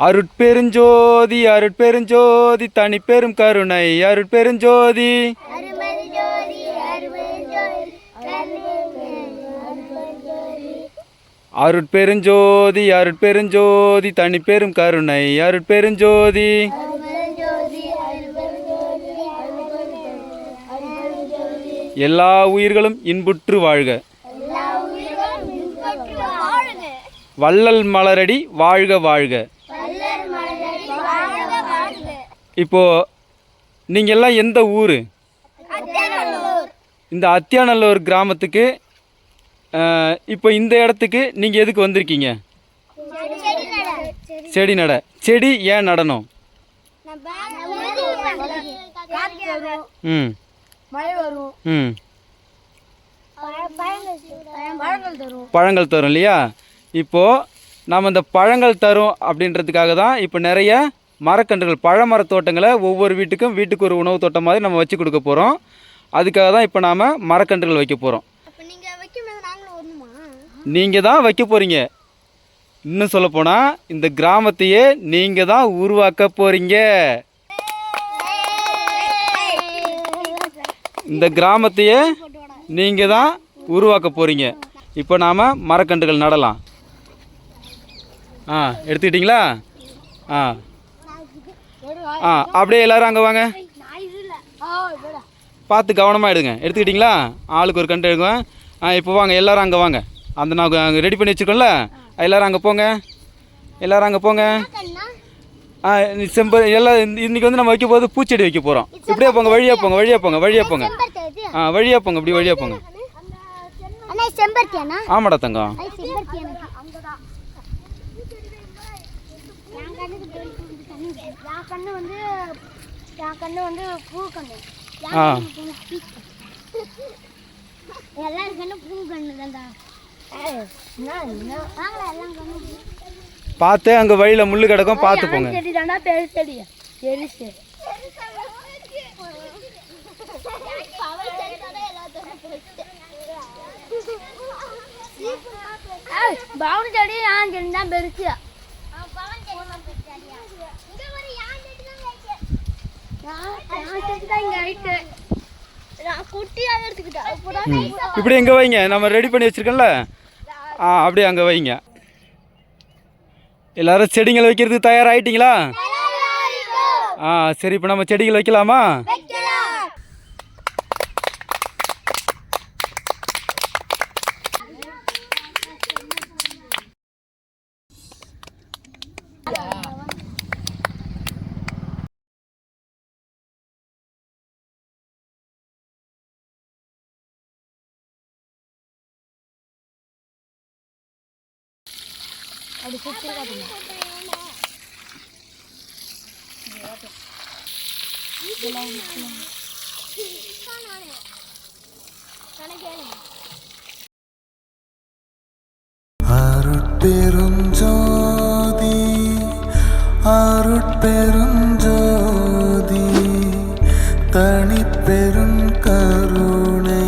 அருட்பெருஞ்சோதி அருட்பெருஞ்சோதி தனிப்பெரும் கருணை அருட்பெருஞ்சோதி அருட்பெருஞ்சோதி அருட்பெருஞ்சோதி தனிப்பெரும் கருணை அருட்பெருஞ்சோதி. எல்லா உயிர்களும் இன்புற்று வாழ்க. வள்ளல் மலரடி வாழ்க வாழ்க. இப்போ நீங்கள் எல்லாம் எந்த ஊர்? இந்த அத்தியாநல்லூர் கிராமத்துக்கு. இப்போ இந்த இடத்துக்கு நீங்கள் எதுக்கு வந்திருக்கீங்க? செடி நட. செடி ஏன் நடணும்? ம் ம் பழங்கள் தரும் இல்லையா? இப்போது நாம் இந்த பழங்கள் தரும் அப்படின்றதுக்காக தான் இப்போ நிறைய மரக்கன்றுகள், பழமர தோட்டங்களை ஒவ்வொரு வீட்டுக்கு ஒரு உணவு தோட்டம் மாதிரி நம்ம வச்சு கொடுக்க போகிறோம். அதுக்காக தான் இப்போ நாம் மரக்கன்றுகள் வைக்க போகிறோம். நீங்கள் தான் வைக்க போகிறீங்க. இன்னும் சொல்லப்போனால் இந்த கிராமத்தையே நீங்கள் தான் உருவாக்க போகிறீங்க. இந்த கிராமத்தையே நீங்கள் தான் உருவாக்க போகிறீங்க. இப்போ நாம் மரக்கன்றுகள் நடலாம். எடுத்துக்கிட்டிங்களா? அப்படியே எல்லோரும் அங்கே வாங்க. பார்த்து கவனமாக எடுங்க. எடுத்துக்கிட்டிங்களா? ஆளுக்கு ஒரு கன்று எடுங்க. இப்போ வாங்க எல்லோரும் அங்கே வாங்க. அந்த நான் அங்கே ரெடி பண்ணி வச்சுருக்கோம்ல, எல்லோரும் அங்கே போங்க. எல்லோரும் அங்கே போங்க. எல்லாம் இன்றைக்கி வந்து நம்ம வைக்க போது பூச்செடி வைக்க போகிறோம். இப்படியே போங்க, வழியாக போங்க, வழியாக போங்க, வழியாக போங்க. வழியாக போங்க, இப்படி வழியாக போங்க. ஆமாடா தங்கம். பார்த்து அங்கே வழியில் முள்ளு கிடக்கும், பார்த்து போங்க. இப்படி எங்கே வைங்க, நம்ம ரெடி பண்ணி வச்சிருக்கோம்ல, அப்படியே அங்கே வைங்க. எல்லாரும் செடிகள் வைக்கிறதுக்கு தயாராகிட்டீங்களா? சரி, இப்போ நம்ம செடிகள் வைக்கலாமா? அப்படி சுற்றி காட்டுங்க. அருட்பெருஞ்சோதி அருட்பெருஞ்சோதி தனிப்பெரும் கருணை